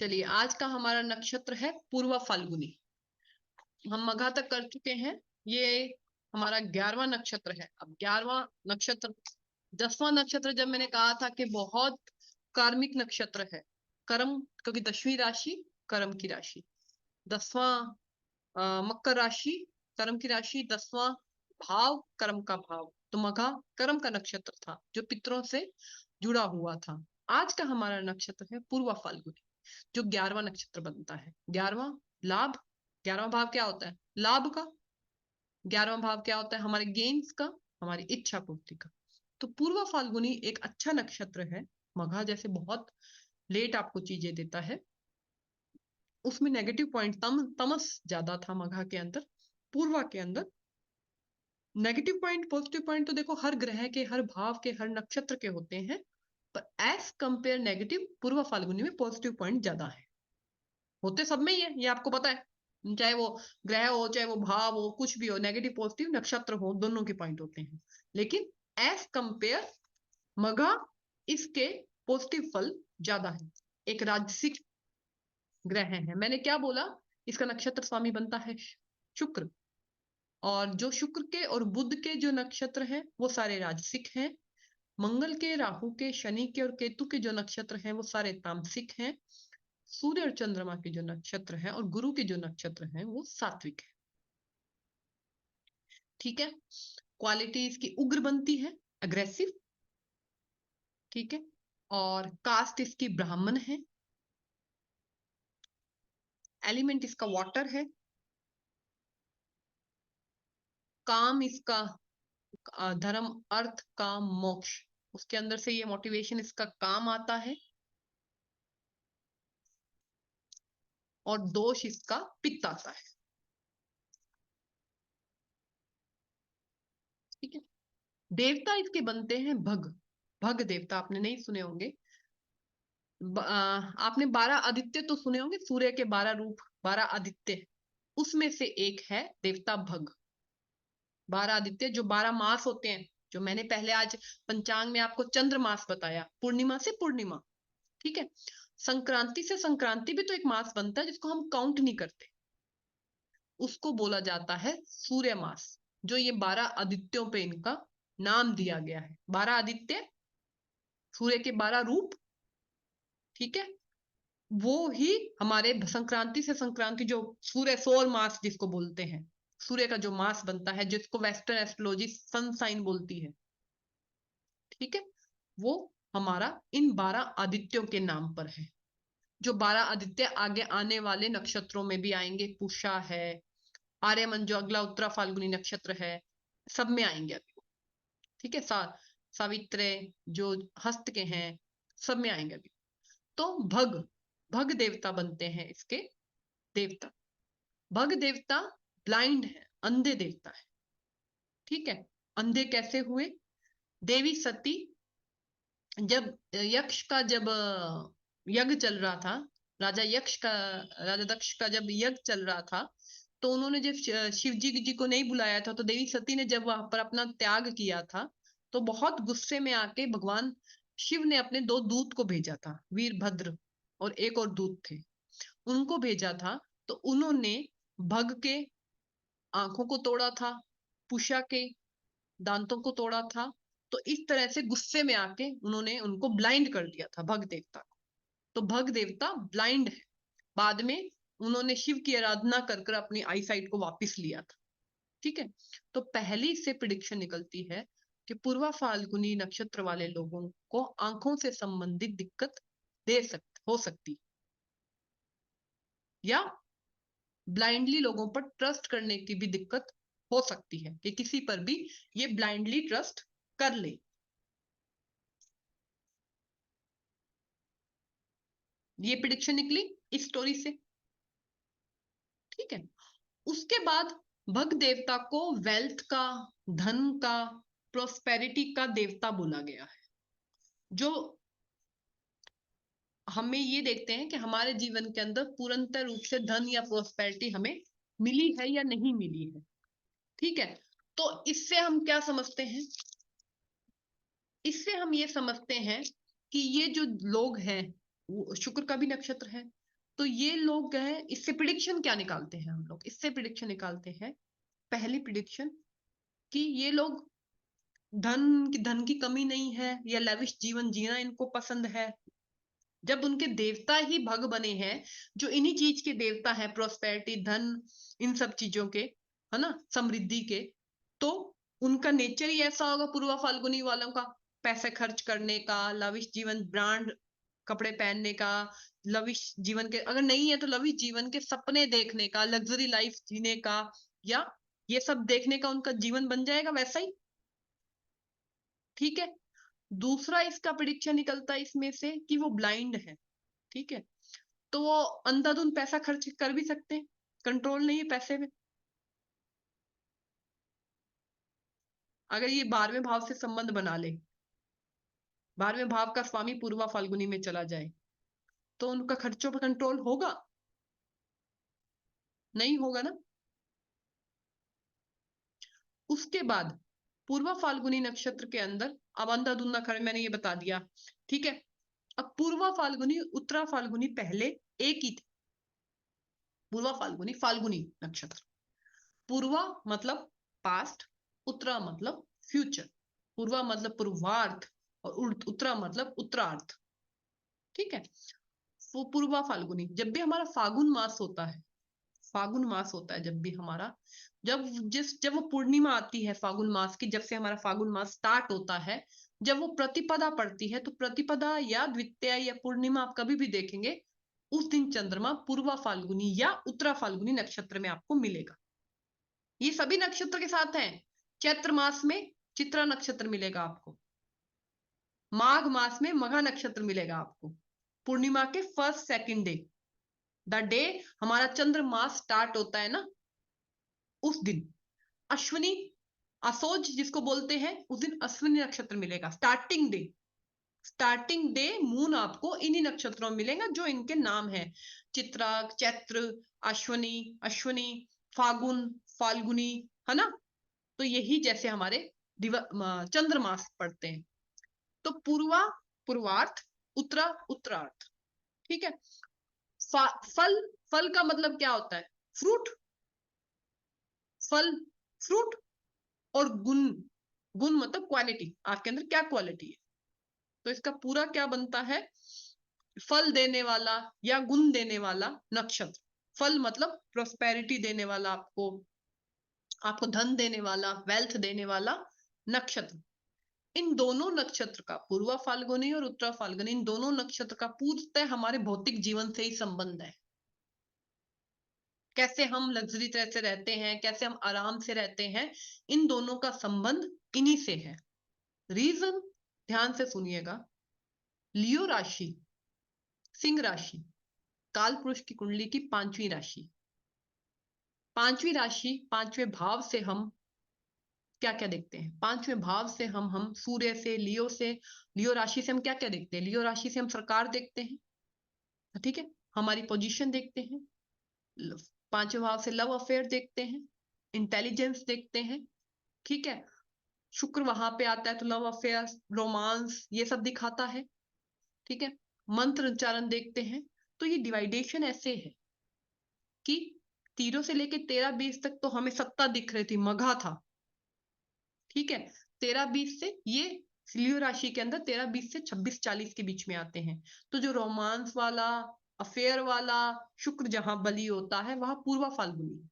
चलिए, आज का हमारा नक्षत्र है पूर्वा फाल्गुनी। हम मघा तक कर चुके हैं। ये हमारा 11वां नक्षत्र है। अब 11वां नक्षत्र, 10वां नक्षत्र जब मैंने कहा था कि बहुत कार्मिक नक्षत्र है, कर्म, क्योंकि 10वीं राशि कर्म की राशि, 10वां मकर राशि कर्म की राशि, 10वां भाव कर्म का भाव, तो मघा कर्म का नक्षत्र था जो पितरों से जुड़ा हुआ था। आज का हमारा नक्षत्र है पूर्वा फाल्गुनी, जो 11वां नक्षत्र बनता है। 11वां लाभ, 11वां भाव क्या होता है? लाभ का। 11वां भाव क्या होता है? हमारे गेन्स का, हमारी इच्छा पूर्ति का। तो पूर्वा फाल्गुनी एक अच्छा नक्षत्र है। मघा जैसे बहुत लेट आपको चीजें देता है, उसमें नेगेटिव पॉइंट, तमस ज्यादा था मघा के अंदर। पूर्वा के अंदर नेगेटिव पॉइंट, पॉजिटिव पॉइंट तो देखो हर ग्रह के, हर भाव के, हर नक्षत्र के होते हैं, पर एज कंपेयर नेगेटिव पूर्वा फाल्गुनी में पॉजिटिव पॉइंट ज्यादा है। होते सब में ही है, ये आपको पता है। चाहे वो ग्रह हो, चाहे वो भाव हो, कुछ भी हो, नेगेटिव पॉजिटिव नक्षत्र हो, दोनों के पॉइंट होते हैं। लेकिन एज कंपेयर मघा, इसके पॉजिटिव फल ज्यादा है। एक राजसिक ग्रह है। मैंने क्या बोला? इसका नक्षत्र स्वामी बनता है शुक्र, और जो शुक्र के और बुध के जो नक्षत्र हैं वो सारे राजसिक हैं। मंगल के, राहु के, शनि के और केतु के जो नक्षत्र हैं वो सारे तामसिक हैं। सूर्य और चंद्रमा के जो नक्षत्र हैं और गुरु के जो नक्षत्र हैं वो सात्विक है। ठीक है। क्वालिटी इसकी उग्र बनती है, अग्रेसिव। ठीक है। और कास्ट इसकी ब्राह्मण है। एलिमेंट इसका वाटर है। काम इसका धर्म, अर्थ, काम, मोक्ष, उसके अंदर से ये मोटिवेशन इसका काम आता है। और दोष इसका पित्त आता है। ठीक है। देवता इसके बनते हैं भग। भग देवता आपने नहीं सुने होंगे। आपने 12 आदित्य तो सुने होंगे, सूर्य के 12 रूप, 12 आदित्य, उसमें से एक है देवता भग। 12 आदित्य जो 12 मास होते हैं, जो मैंने पहले आज पंचांग में आपको चंद्र मास बताया, पूर्णिमा से पूर्णिमा। ठीक है। संक्रांति से संक्रांति भी तो एक मास बनता है जिसको हम काउंट नहीं करते, उसको बोला जाता है सूर्य मास। जो ये 12 आदित्यों पे इनका नाम दिया गया है। 12 आदित्य, सूर्य के 12 रूप। ठीक है। वो ही हमारे संक्रांति से संक्रांति, जो सूर्य सौर मास जिसको बोलते हैं, सूर्य का जो मास बनता है, जिसको वेस्टर्न एस्ट्रोलॉजी सन साइन बोलती है। ठीक है। वो हमारा इन 12 आदित्यों के नाम पर है। जो 12 आदित्य आगे आने वाले नक्षत्रों में भी आएंगे। पूषा है, आर्यमन जो अगला उत्तरा फाल्गुनी नक्षत्र है, सब में आएंगे अभी। ठीक है। सावित्रे जो हस्त के हैं, सब में आएंगे अभी। तो भग, भग देवता बनते हैं इसके देवता। भग देवता ब्लाइंड है, अंधे देवता है। ठीक है। अंधे कैसे हुए? देवी सती, जब यक्ष का जब यज्ञ चल रहा था, राजा यक्ष का, राजा दक्ष का जब यज्ञ चल रहा था, तो उन्होंने जब शिव जी को नहीं बुलाया था, तो देवी सती ने जब वहां पर अपना त्याग किया था, तो बहुत गुस्से में आके भगवान शिव ने अपने 2 दूत को भेजा था, वीरभद्र और एक और दूत थे, उनको भेजा था। तो उन्होंने भग के आंखों को तोड़ा था, पुषा के दांतों को तोड़ा था। तो इस तरह से गुस्से में आके उन्होंने उनको ब्लाइंड कर दिया था, भग देवता को। तो भग देवता ब्लाइंड है। बाद में उन्होंने शिव की आराधना कर कर अपनी आई साइट को वापस लिया था। ठीक है। तो पहली से प्रिडिक्शन निकलती है कि पूर्वा फाल्गुनी नक्षत्र वाले लोगों को आंखों से संबंधित दिक्कत हो सकती, या ब्लाइंडली लोगों पर ट्रस्ट करने की भी दिक्कत हो सकती है, कि किसी पर भी ये ब्लाइंडली ट्रस्ट कर ले। ये प्रिडिक्शन निकली इस स्टोरी से। ठीक है। उसके बाद भग देवता को वेल्थ का, धन का, प्रोस्पेरिटी का देवता बोला गया है। जो हमें ये देखते हैं कि हमारे जीवन के अंदर पूर्णतः रूप से धन या प्रोस्पेरिटी हमें मिली है या नहीं मिली है। ठीक है। तो इससे हम क्या समझते हैं? इससे हम ये समझते हैं कि ये जो लोग हैं, शुक्र का भी नक्षत्र है, तो ये लोग हैं, इससे प्रिडिक्शन क्या निकालते हैं हम लोग? इससे प्रिडिक्शन निकालते हैं, पहली प्रिडिक्शन, कि ये लोग धन की कमी नहीं है, या लेविश जीवन जीना इनको पसंद है। जब उनके देवता ही भग बने हैं, जो इन्हीं चीज के देवता है, प्रोस्पेरिटी, धन, इन सब चीजों के, है ना, समृद्धि के, तो उनका नेचर ही ऐसा होगा पूर्वा फाल्गुनी वालों का, पैसे खर्च करने का, लविश जीवन, ब्रांड कपड़े पहनने का, लविश जीवन के, अगर नहीं है तो लविश जीवन के सपने देखने का, लग्जरी लाइफ जीने का, या ये सब देखने का उनका जीवन बन जाएगा वैसा ही। ठीक है। दूसरा इसका प्रिडिक्शन निकलता है इसमें से कि वो ब्लाइंड है। ठीक है, तो वो अंधाधुंध पैसा खर्च कर भी सकते हैं, कंट्रोल नहीं है पैसे में। अगर ये 12वें भाव से संबंध बना ले, 12वें भाव का स्वामी पूर्वा फाल्गुनी में चला जाए, तो उनका खर्चों पर कंट्रोल होगा? नहीं होगा ना। उसके बाद पूर्वा फाल्गुनी नक्षत्र के अंदर, अब अंधाधुंधा खर्च मैंने ये बता दिया। ठीक है, अब पूर्वा फाल्गुनी उत्तरा फाल्गुनी पहले एक ही थे। पूर्वा फाल्गुनी, फाल्गुनी नक्षत्र, पूर्वा मतलब पास्ट, उत्तरा मतलब फ्यूचर, पूर्वा मतलब पूर्वार्थ, और उत्तरा मतलब उत्तरार्थ। ठीक है, वो पूर्वा फाल्गुनी, जब भी हमारा फागुन मास होता है, फागुन मास होता है जब भी हमारा, जब वो पूर्णिमा आती है फागुन मास की, जब से हमारा फागुन मास स्टार्ट होता है, जब वो प्रतिपदा पड़ती है, तो प्रतिपदा या द्वितीया या पूर्णिमा आप कभी भी देखेंगे, उस दिन चंद्रमा पूर्वा फाल्गुनी या उत्तरा फाल्गुनी नक्षत्र में आपको मिलेगा। ये सभी नक्षत्र के साथ हैं। चैत्र मास में चित्रा नक्षत्र मिलेगा आपको, माघ मास में मघा नक्षत्र मिलेगा आपको, पूर्णिमा के first second day, the day हमारा चंद्र मास स्टार्ट होता है ना, उस दिन अश्विनी, असोज जिसको बोलते हैं, उस दिन अश्विनी नक्षत्र मिलेगा, starting day. Starting day moon आपको इन्हीं नक्षत्रों में मिलेगा जो इनके नाम है, चित्रा, चैत्र, अश्विनी, अश्विनी, फागुन, फाल्गुनी, है ना। तो यही जैसे हमारे चंद्रमास पढ़ते हैं। तो पूर्वा पूर्वार्थ, उत्तरा उत्तरार्थ। ठीक है। फल, फल का मतलब क्या होता है? फ्रूट, फल, फ्रूट। और गुण, गुण मतलब क्वालिटी, आपके अंदर क्या क्वालिटी है। तो इसका पूरा क्या बनता है? फल देने वाला या गुण देने वाला नक्षत्र। फल मतलब प्रोस्पेरिटी देने वाला, आपको आपको धन देने वाला, वेल्थ देने वाला नक्षत्र। इन दोनों नक्षत्र का, पूर्वा फाल्गुनी और उत्तरा फाल्गुनी, इन दोनों नक्षत्र का पूर्णतः हमारे भौतिक जीवन से ही संबंध है। कैसे हम लग्जरी तरह से रहते हैं, कैसे हम आराम से रहते हैं, इन दोनों का संबंध इन्हीं से है। रीजन, ध्यान से सुनिएगा। लियो राशि, सिंह राशि, काल पुरुष की कुंडली की 5वीं राशि। 5वीं राशि, 5वें भाव से हम क्या क्या देखते हैं? 5वें भाव से हम सूर्य से, लियो से, लियो राशि से हम क्या क्या देखते हैं? लियो राशि से हम सरकार देखते हैं। ठीक है, हमारी पोजीशन देखते हैं। 5वें भाव से लव अफेयर देखते हैं, इंटेलिजेंस देखते हैं। ठीक है, शुक्र वहां पे आता है तो लव अफेयर, रोमांस, ये सब दिखाता है। ठीक है, मंत्र उच्चारण देखते हैं। तो ये डिवाइडेशन ऐसे है कि 0 से लेके 13-20 तक तो हमें सत्ता दिख रही थी, मघा था। ठीक है, 13-20 से ये लियो राशि के अंदर 13-20 से 26-40 के बीच में आते हैं। तो जो रोमांस वाला, अफेयर वाला शुक्र जहां बली होता है, वहां पूर्वा फाल्गुनी।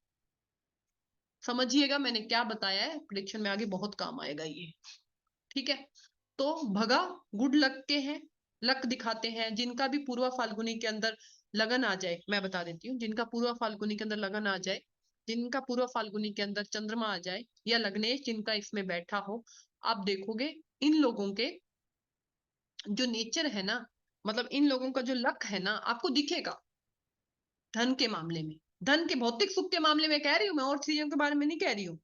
समझिएगा मैंने क्या बताया है, प्रिडिक्शन में आगे बहुत काम आएगा ये। ठीक है, तो भगा गुड लक के हैं, लक दिखाते हैं। जिनका भी पूर्वा फाल्गुनी के अंदर लगन आ जाए, मैं बता देती हूँ, जिनका पूर्वा फाल्गुनी के अंदर लगन आ जाए, जिनका पूर्वा फाल्गुनी के अंदर चंद्रमा आ जाए, या लग्नेश जिनका इसमें बैठा हो, आप देखोगे इन लोगों के जो नेचर है ना, मतलब इन लोगों का जो लक है ना, आपको दिखेगा। धन के मामले में, धन के भौतिक सुख के मामले में कह रही हूँ मैं, और चीजों के बारे में नहीं कह रही हूँ।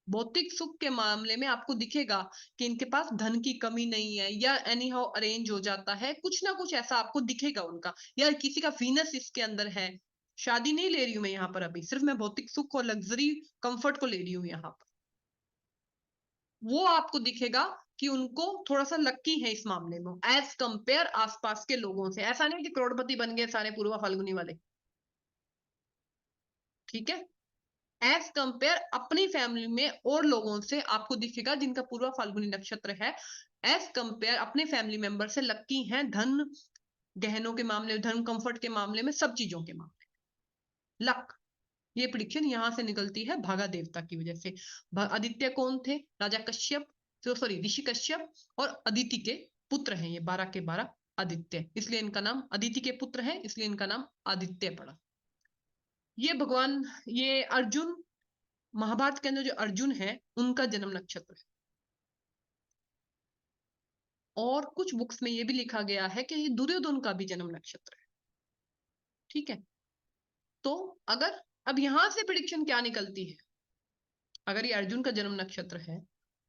भौतिक सुख के मामले में आपको दिखेगा कि इनके पास धन की कमी नहीं है, या एनी हाउ अरेंज हो जाता है, कुछ ना कुछ ऐसा आपको दिखेगा उनका। या किसी का वीनस इसके अंदर है। शादी नहीं ले रही हूं मैं यहाँ पर, अभी सिर्फ मैं भौतिक सुख और लग्जरी कंफर्ट को ले रही हूँ यहाँ पर। वो आपको दिखेगा कि उनको थोड़ा सा लक्की है इस मामले में एज कंपेयर आसपास के लोगों से। ऐसा नहीं कि करोड़पति बन गए सारे पूर्वा फाल्गुनी वाले, ठीक है। एज कंपेयर अपनी फैमिली में और लोगों से आपको दिखेगा जिनका पूर्वा फाल्गुनी नक्षत्र है, एज कंपेयर अपने फैमिली मेंबर से लक्की हैं धन गहनों के मामले, धन कंफर्ट के मामले में, सब चीजों के मामले में। लक, ये प्रिडिक्शन यहां से निकलती है भागा देवता की वजह से। आदित्य कौन थे? राजा कश्यप, सॉरी ऋषि कश्यप और अदिति के पुत्र हैं ये 12 के 12 आदित्य, इसलिए इनका नाम अदिति के पुत्र है, इसलिए इनका नाम आदित्य पड़ा। ये भगवान, ये अर्जुन, महाभारत के अंदर जो अर्जुन है उनका जन्म नक्षत्र है। और कुछ बुक्स में ये भी लिखा गया है कि ये दुर्योधन का भी जन्म नक्षत्र है, ठीक है। तो अगर अब यहां से प्रिडिक्शन क्या निकलती है, अगर ये अर्जुन का जन्म नक्षत्र है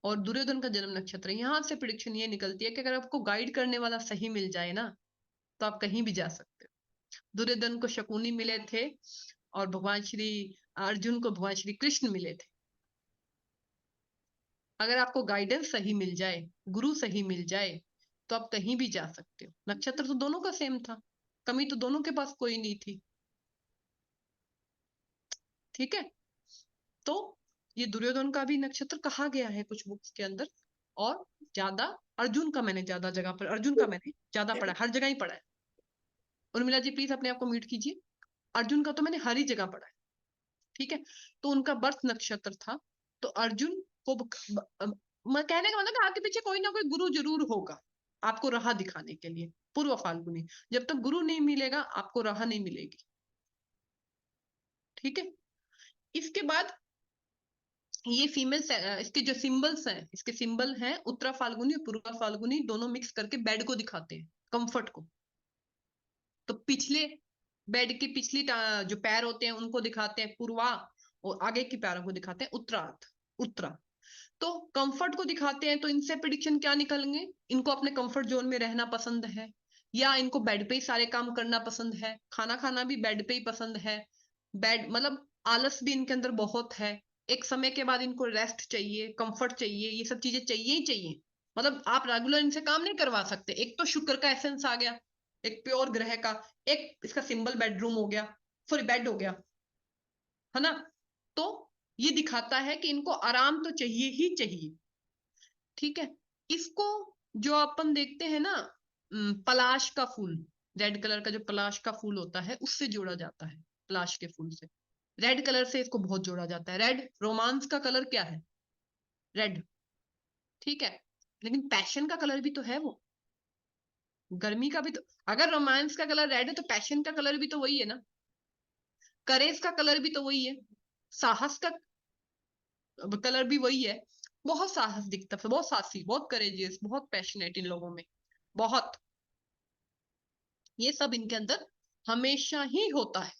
और दुर्योधन का जन्म नक्षत्र है, यहां से प्रिडिक्शन ये निकलती है कि अगर आपको गाइड करने वाला सही मिल जाए ना तो आप कहीं भी जा सकते हो। दुर्योधन को शकुनी मिले थे और भगवान श्री अर्जुन को भगवान श्री कृष्ण मिले थे। अगर आपको गाइडेंस सही मिल जाए, गुरु सही मिल जाए, तो आप कहीं भी जा सकते हो। नक्षत्र तो दोनों का सेम था, कमी तो दोनों के पास कोई नहीं थी, ठीक है। तो ये दुर्योधन का भी नक्षत्र कहा गया है कुछ बुक्स के अंदर, और ज्यादा अर्जुन का मैंने ज्यादा जगह पर, अर्जुन का मैंने ज्यादा पढ़ा, हर जगह ही पढ़ा है। उर्मिला जी प्लीज अपने आप को म्यूट कीजिए। अर्जुन का तो मैंने हर ही जगह पढ़ा है, ठीक है। तो उनका बर्थ नक्षत्र था, तो अर्जुन को मैं कहने का मतलब आपके पीछे कोई ना कोई गुरु जरूर होगा आपको राह दिखाने के लिए। पूर्व फाल्गुनी, जब तक गुरु नहीं मिलेगा आपको राह नहीं मिलेगी, ठीक है। इसके बाद ये फीमेल, इसके जो सिंबल्स हैं, इसके सिंबल हैं उत्तरा फाल्गुनी और पूर्वा फाल्गुनी दोनों मिक्स करके बेड को दिखाते हैं, कंफर्ट को। तो पिछले बेड के पिछली जो पैर होते हैं उनको दिखाते हैं पूर्वा, और आगे की पैरों को दिखाते हैं उत्तरार्ध, उत्तरा। तो कंफर्ट को दिखाते हैं, तो इनसे प्रिडिक्शन क्या निकलेंगे? इनको अपने कंफर्ट जोन में रहना पसंद है, या इनको बेड पे ही सारे काम करना पसंद है, खाना खाना भी बेड पे ही पसंद है। बेड मतलब आलस भी इनके अंदर बहुत है, एक समय के बाद इनको रेस्ट चाहिए, कंफर्ट चाहिए, ये सब चीजें चाहिए ही चाहिए। मतलब आप रेगुलर इनसे काम नहीं करवा सकते। एक तो शुक्र का एसेंस आ गया, एक प्योर ग्रह का, एक इसका सिंबल बेडरूम हो गया, सॉरी बेड हो गया, है ना। तो ये दिखाता है कि इनको आराम तो चाहिए ही चाहिए, ठीक है। इसको जो अपन देखते हैं ना, पलाश का फूल, रेड कलर का जो पलाश का फूल होता है उससे जोड़ा जाता है, पलाश के फूल से, रेड कलर से इसको बहुत जोड़ा जाता है। रेड रोमांस का कलर क्या है? रेड, ठीक है। लेकिन पैशन का कलर भी तो है वो, गर्मी का भी तो। अगर रोमांस का कलर रेड है तो पैशन का कलर भी तो वही है ना, करेज का कलर भी तो वही है, साहस का कलर भी वही है। बहुत साहस दिखता है, बहुत साहसी, बहुत करेजियस, बहुत पैशनेट इन लोगों में, बहुत। ये सब इनके अंदर हमेशा ही होता है।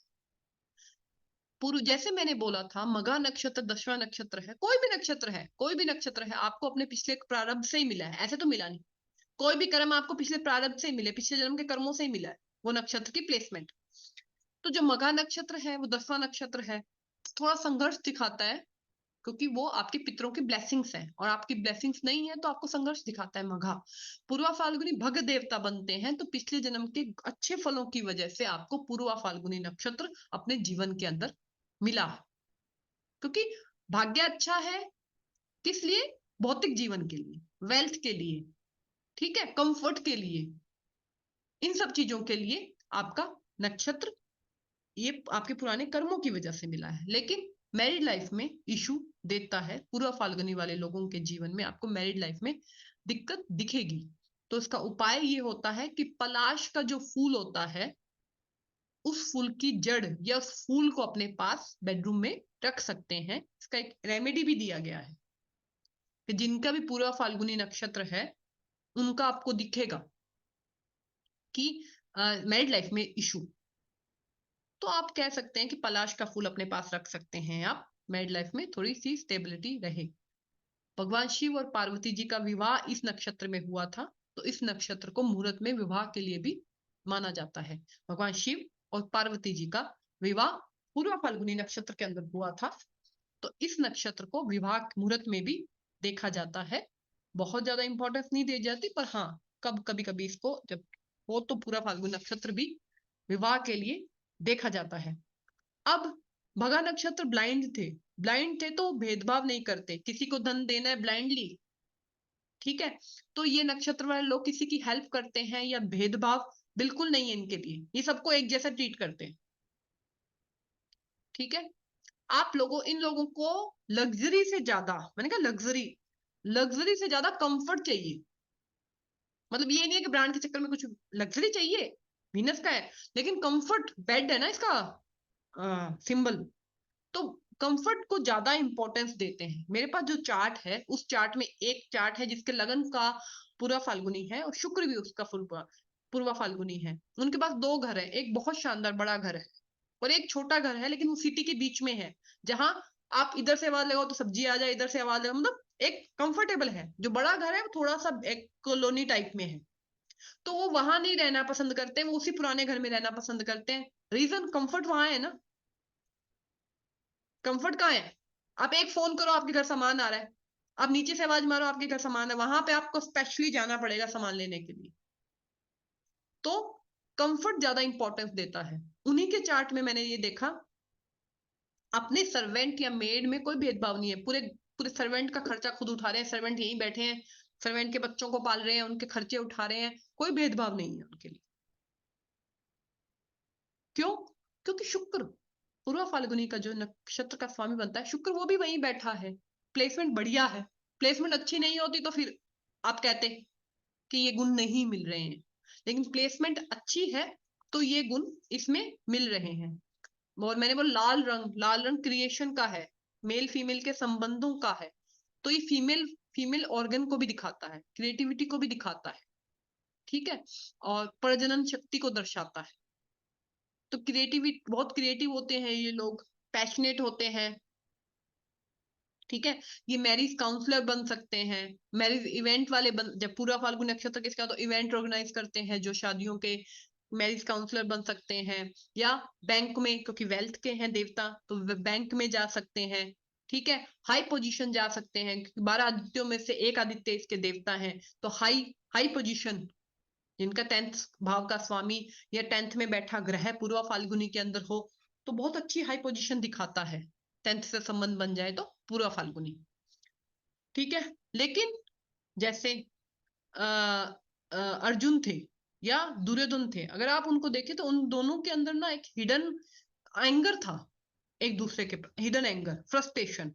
पूर्व जैसे मैंने बोला था, मघा नक्षत्र 10वां नक्षत्र है, कोई भी नक्षत्र है, कोई भी नक्षत्र है, आपको अपने पिछले प्रारब्ध से ही मिला है, ऐसे तो मिला नहीं। कोई भी कर्म आपको पिछले प्रारब्ध से ही मिले, पिछले जन्म के कर्मों से ही मिला है वो नक्षत्र की प्लेसमेंट। तो जो मघा नक्षत्र है वो 10वां नक्षत्र है, थोड़ा संघर्ष दिखाता है, क्योंकि वो आपके पितरों की ब्लेसिंग्स हैं, और आपकी ब्लेसिंग्स नहीं है तो आपको संघर्ष दिखाता है मघा। पूर्वा फाल्गुनी भग देवता बनते हैं, तो पिछले जन्म के अच्छे फलों की वजह से आपको पूर्वा फाल्गुनी नक्षत्र अपने जीवन के अंदर मिला है। क्योंकि भाग्य अच्छा है किस लिए? भौतिक जीवन के लिए, वेल्थ के लिए, ठीक है, कंफर्ट के लिए, इन सब चीजों के लिए आपका नक्षत्र ये आपके पुराने कर्मों की वजह से मिला है। लेकिन मैरिड लाइफ में इशू देता है, पूर्व फाल्गुनी वाले लोगों के जीवन में आपको मैरिड लाइफ में दिक्कत दिखेगी। तो इसका उपाय ये होता है कि पलाश का जो फूल होता है उस फूल की जड़ या उस फूल को अपने पास बेडरूम में रख सकते हैं। इसका एक रेमेडी भी दिया गया है कि जिनका भी पूर्व फाल्गुनी नक्षत्र है उनका आपको दिखेगा कि मैरिड लाइफ में इशू, तो आप कह सकते हैं कि पलाश का फूल अपने पास रख सकते हैं आप, मैरिड लाइफ में थोड़ी सी स्टेबिलिटी रहे। भगवान शिव और पार्वती जी का विवाह इस नक्षत्र में हुआ था, तो इस नक्षत्र को मुहूर्त में विवाह के लिए भी माना जाता है। भगवान शिव और पार्वती जी का विवाह पूर्व फाल्गुनी नक्षत्र के अंदर हुआ था, तो इस नक्षत्र को विवाह मुहूर्त में भी देखा जाता है। बहुत ज्यादा इंपॉर्टेंस नहीं दी जाती, पर हाँ कभी कभी इसको जब हो तो पूरा फाल्गुन नक्षत्र भी विवाह के लिए देखा जाता है। अब भगा नक्षत्र ब्लाइंड थे तो भेदभाव नहीं करते, किसी को धन देना है ब्लाइंडली, ठीक है, तो ये नक्षत्र वाले लोग किसी की हेल्प करते हैं या भेदभाव बिल्कुल नहीं है इनके लिए, ये सबको एक जैसा ट्रीट करते हैं, ठीक है। आप लोगों इन लोगों को लग्जरी से ज्यादा, मैंने कहा लग्जरी, लग्जरी से ज्यादा कंफर्ट चाहिए। मतलब ये नहीं है कि ब्रांड के चक्कर में कुछ लग्जरी चाहिए, वीनस का है लेकिन कंफर्ट बेड है ना इसका सिंबल, तो कंफर्ट को ज्यादा इंपॉर्टेंस देते हैं। मेरे पास जो चार्ट है उस चार्ट में एक चार्ट है जिसके लगन का पूरा फाल्गुनी है और शुक्र भी उसका पूर्वा फाल्गुनी है। उनके पास दो घर है, एक बहुत शानदार बड़ा घर है और एक छोटा घर है, लेकिन वो सिटी के बीच में है, जहां आप इधर से आवाज लगाओ तो सब्जी आ जाए, इधर से आवाज लगाओ, मतलब एक कंफर्टेबल है। जो बड़ा घर है वो थोड़ा सा एक कॉलोनी टाइप में है, तो वो वहां नहीं रहना पसंद करते, वो उसी पुराने घर में रहना पसंद करते हैं। रीजन कंफर्ट वहां है ना, कंफर्ट कहाँ है? आप एक फोन करो आपके घर सामान आ रहा है, आप नीचे से आवाज मारो आपके घर सामान है, वहां पे आपको स्पेशली जाना पड़ेगा सामान लेने के लिए। तो कंफर्ट ज्यादा इंपॉर्टेंस देता है। उन्हीं के चार्ट में मैंने ये देखा, अपने सर्वेंट या मेड में कोई भेदभाव नहीं है, पूरे पूरे सर्वेंट का खर्चा खुद उठा रहे हैं, सर्वेंट यहीं बैठे हैं, सर्वेंट के बच्चों को पाल रहे हैं, उनके खर्चे उठा रहे हैं, कोई भेदभाव नहीं है उनके लिए। क्यों? क्योंकि शुक्र पूर्व फाल्गुनी का जो नक्षत्र का स्वामी बनता है शुक्र, वो भी वहीं बैठा है। प्लेसमेंट बढ़िया है, प्लेसमेंट अच्छी नहीं होती तो फिर आप कहते कि ये गुण नहीं मिल रहे हैं, लेकिन प्लेसमेंट अच्छी है तो ये गुण इसमें मिल रहे हैं। और मैंने बोला लाल रंग क्रिएशन का है, मेल फीमेल के संबंधों का है, तो ये फीमेल फीमेल ऑर्गन को भी दिखाता है, क्रिएटिविटी को भी दिखाता है, ठीक है, और प्रजनन शक्ति को दर्शाता है। तो क्रिएटिविटी, बहुत क्रिएटिव होते हैं ये लोग, पैशनेट होते हैं, ठीक है। ये मैरिज काउंसलर बन सकते हैं, मैरिज इवेंट वाले जब पूरा फाल्गुन नक्षत्र किसका तो इवेंट ऑर्गेनाइज करते हैं जो शादियों के, मैरिज काउंसलर बन सकते हैं, या बैंक में क्योंकि वेल्थ के हैं देवता तो बैंक में जा सकते हैं, ठीक है। हाई पोजीशन जा सकते हैं क्योंकि 12 आदित्यों में से एक आदित्य इसके देवता हैं, तो हाई हाई पोजीशन, जिनका 10th भाव का स्वामी या 10th में बैठा ग्रह पूर्वा फाल्गुनी के अंदर हो तो बहुत अच्छी हाई पोजीशन दिखाता है। 10th से संबंध बन जाए तो पूर्वा फाल्गुनी, ठीक है। लेकिन जैसे आ, अर्जुन थे या दुर्योधन थे, अगर आप उनको देखें तो उन दोनों के अंदर ना एक हिडन एंगर था, एक दूसरे के हिडन एंगर, फ्रस्ट्रेशन,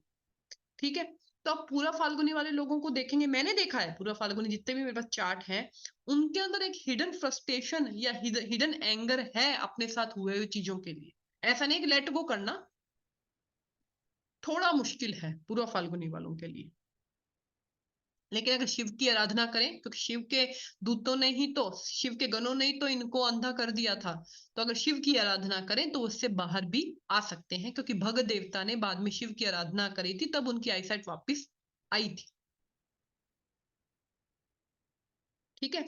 ठीक है। तो आप पूरा फाल्गुनी वाले लोगों को देखेंगे, मैंने देखा है पूरा फाल्गुनी जितने भी मेरे पास चार्ट है, उनके अंदर एक हिडन फ्रस्ट्रेशन या हिडन एंगर है अपने साथ हुए हुए चीजों के लिए। ऐसा नहीं कि लेट गो करना थोड़ा मुश्किल है पूरा फाल्गुनी वालों के लिए, लेकिन अगर शिव की आराधना करें, क्योंकि शिव के दूतों ने ही तो, शिव के गणों ने ही तो इनको अंधा कर दिया था, तो अगर शिव की आराधना करें तो उससे बाहर भी आ सकते हैं, क्योंकि भग देवता ने बाद में शिव की आराधना करी थी तब उनकी आईसाइट वापस आई थी, ठीक है।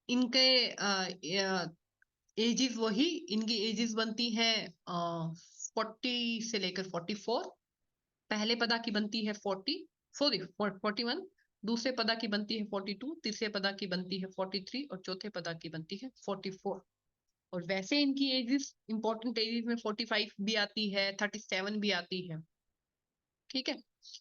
इनके एजिस वही, इनकी एजिस बनती है 40 से लेकर 44, पहले पदा की बनती है 41, दूसरे पदा की बनती है 42, तीसरे पदा की बनती है 43 और चौथे पदा की बनती है 44। और वैसे इनकी एजिस, इंपॉर्टेंट एजिस में 45 भी आती है, 37 भी आती है, ठीक है।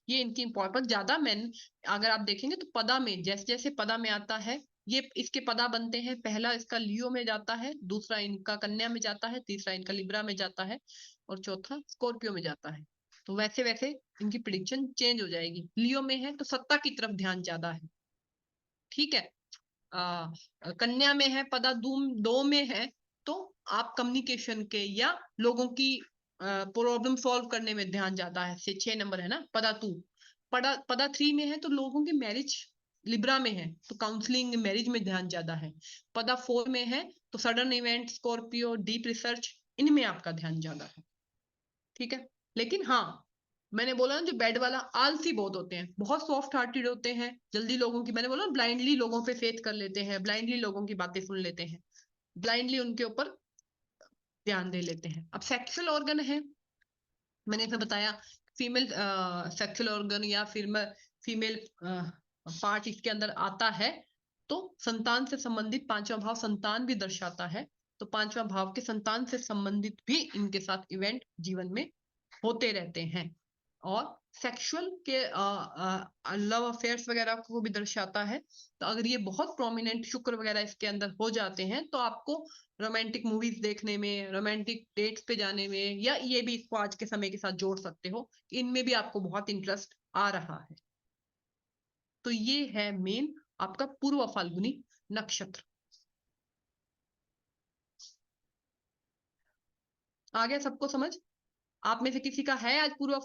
ये इनकी इंपॉर्टेंट ज्यादा मैन, अगर आप देखेंगे तो पदा में जैसे जैसे पदा में आता है, ये इसके पदा बनते हैं, पहला इसका लियो में जाता है, दूसरा इनका कन्या में जाता है, तीसरा इनका लिब्रा में जाता है और चौथा स्कॉर्पियो में जाता है। तो वैसे वैसे इनकी प्रिडिक्शन चेंज हो जाएगी। लियो में है तो सत्ता की तरफ ध्यान ज्यादा है, ठीक है। आ, कन्या में है पदा दो में है तो आप कम्युनिकेशन के या लोगों की प्रॉब्लम सॉल्व करने में ध्यान जाता है, से 6 नंबर है ना पदा टू। पदा 3 में है तो लोगों की मैरिज, लिब्रा में है तो काउंसलिंग मैरिज में ध्यान ज्यादा है। पदा 4 में है तो sudden event, Scorpio, deep research, इनमें आपका ध्यान ज्यादा है, ठीक है। लेकिन हाँ, मैंने बोला ना जो बेड वाला आलसी बहुत होते हैं, बहुत सॉफ्ट हार्टेड होते हैं, जल्दी लोगों की, मैंने बोला ब्लाइंडली लोगों पे फेथ कर लेते हैं, ब्लाइंडली लोगों की बातें सुन लेते हैं, ब्लाइंडली उनके ऊपर ध्यान दे लेते हैं। अब सेक्सुअल ऑर्गन है, मैंने इसमें बताया फीमेल सेक्सुअल ऑर्गन या फिर फीमेल पार्ट इसके अंदर आता है, तो संतान से संबंधित पांचवा भाव संतान भी दर्शाता है, तो पांचवा भाव के संतान से संबंधित भी इनके साथ इवेंट जीवन में होते रहते हैं। और सेक्सुअल के लव अफेयर्स वगैरह को भी दर्शाता है। तो अगर ये बहुत प्रोमिनेंट शुक्र वगैरह इसके अंदर हो जाते हैं तो आपको रोमांटिक मूवीज देखने में, रोमांटिक डेट्स पे जाने में, या ये भी इसको आज के समय के साथ जोड़ सकते हो, इनमें भी आपको बहुत इंटरेस्ट आ रहा है। तो ये है मेन आपका पूर्व फाल्गुनी नक्षत्र। आ गया सबको समझ? आप में से किसी का है आज पूर्व